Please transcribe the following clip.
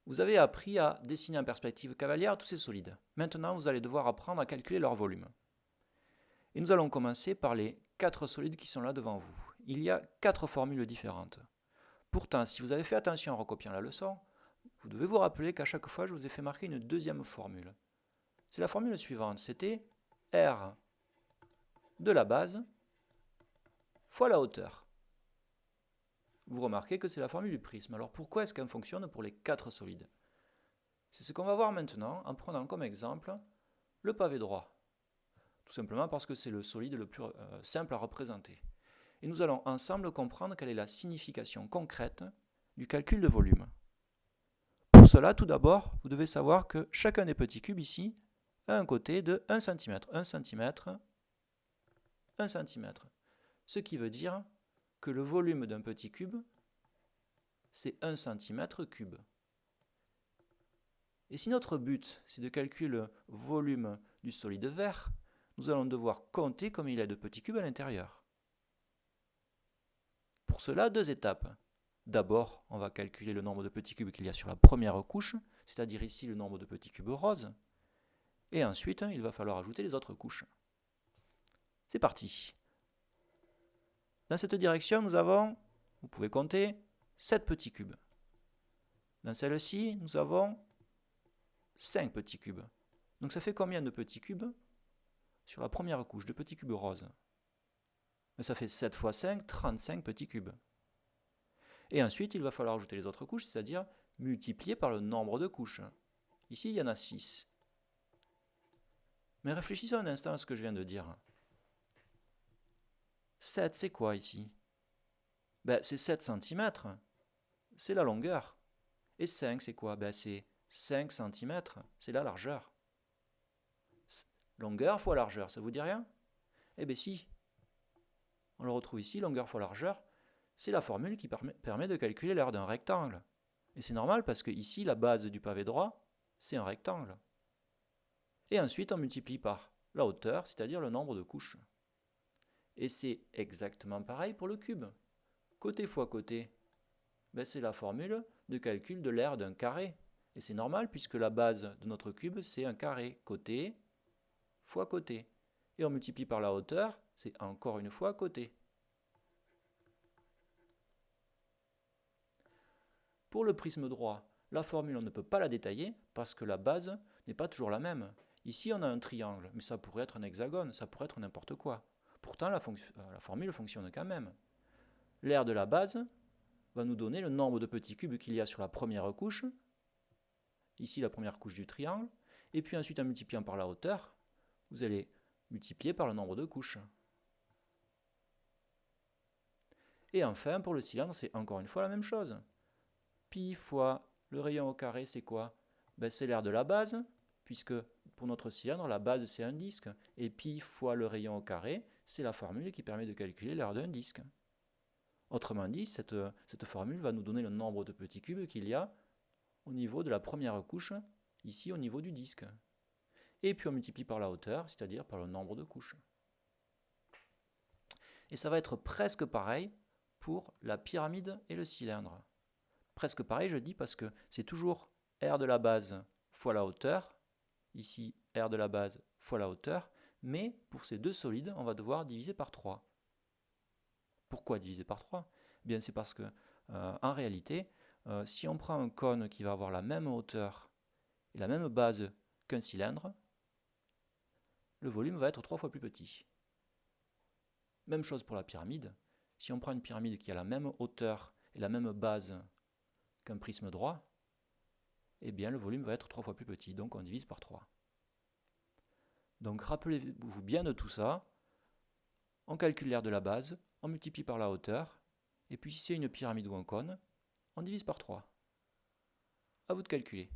Vous avez appris à dessiner en perspective cavalière tous ces solides. Maintenant, vous allez devoir apprendre à calculer leur volume. Et nous allons commencer par les 4 solides qui sont là devant vous. Il y a 4 formules différentes. Pourtant, si vous avez fait attention en recopiant la leçon, vous devez vous rappeler qu'à chaque fois, je vous ai fait marquer une deuxième formule. C'est la formule suivante, c'était R de la base fois la hauteur. Vous remarquez que c'est la formule du prisme. Alors pourquoi est-ce qu'elle fonctionne pour les 4 solides? C'est ce qu'on va voir maintenant en prenant comme exemple le pavé droit. Tout simplement parce que c'est le solide le plus simple à représenter. Et nous allons ensemble comprendre quelle est la signification concrète du calcul de volume. Pour cela, tout d'abord, vous devez savoir que chacun des petits cubes ici a un côté de 1 cm, 1 cm, 1 cm. Ce qui veut dire que le volume d'un petit cube, c'est 1 cm3. Et si notre but, c'est de calculer le volume du solide vert, nous allons devoir compter combien il y a de petits cubes à l'intérieur. Pour cela, 2 étapes. D'abord, on va calculer le nombre de petits cubes qu'il y a sur la première couche, c'est-à-dire ici le nombre de petits cubes roses. Et ensuite, il va falloir ajouter les autres couches. C'est parti. Dans cette direction, nous avons, vous pouvez compter, 7 petits cubes. Dans celle-ci, nous avons 5 petits cubes. Donc ça fait combien de petits cubes sur la première couche de petits cubes roses? Ça fait 7 fois 5, 35 petits cubes. Et ensuite, il va falloir ajouter les autres couches, c'est-à-dire multiplier par le nombre de couches. Ici, il y en a 6. Mais réfléchissons un instant à ce que je viens de dire. 7, c'est quoi ici? C'est 7 cm. C'est la longueur. Et 5, c'est quoi? C'est 5 cm. C'est la largeur. Longueur fois largeur, ça vous dit rien? Eh bien si. On le retrouve ici, longueur fois largeur. C'est la formule qui permet de calculer l'aire d'un rectangle. Et c'est normal parce que ici, la base du pavé droit, c'est un rectangle. Et ensuite, on multiplie par la hauteur, c'est-à-dire le nombre de couches. Et c'est exactement pareil pour le cube. Côté fois côté, c'est la formule de calcul de l'aire d'un carré. Et c'est normal puisque la base de notre cube, c'est un carré. Côté fois côté. Et on multiplie par la hauteur, c'est encore une fois côté. Pour le prisme droit, la formule, on ne peut pas la détailler parce que la base n'est pas toujours la même. Ici, on a un triangle, mais ça pourrait être un hexagone, ça pourrait être n'importe quoi. Pourtant, la formule fonctionne quand même. L'aire de la base va nous donner le nombre de petits cubes qu'il y a sur la première couche, ici la première couche du triangle, et puis ensuite en multipliant par la hauteur, vous allez multiplier par le nombre de couches. Et enfin, pour le cylindre, c'est encore une fois la même chose. Pi fois le rayon au carré, c'est quoi? C'est l'aire de la base, puisque pour notre cylindre, la base c'est un disque, et pi fois le rayon au carré, c'est la formule qui permet de calculer l'aire d'un disque. Autrement dit, cette formule va nous donner le nombre de petits cubes qu'il y a au niveau de la première couche, ici au niveau du disque. Et puis on multiplie par la hauteur, c'est-à-dire par le nombre de couches. Et ça va être presque pareil pour la pyramide et le cylindre. Presque pareil, je dis, parce que c'est toujours R de la base fois la hauteur. Ici, R de la base fois la hauteur. Mais pour ces deux solides, on va devoir diviser par 3. Pourquoi diviser par 3? Bien, c'est parce que, en réalité, si on prend un cône qui va avoir la même hauteur et la même base qu'un cylindre, le volume va être 3 fois plus petit. Même chose pour la pyramide. Si on prend une pyramide qui a la même hauteur et la même base qu'un prisme droit, eh bien le volume va être 3 fois plus petit, donc on divise par 3. Donc rappelez-vous bien de tout ça, on calcule l'aire de la base, on multiplie par la hauteur, et puis si c'est une pyramide ou un cône, on divise par 3. À vous de calculer.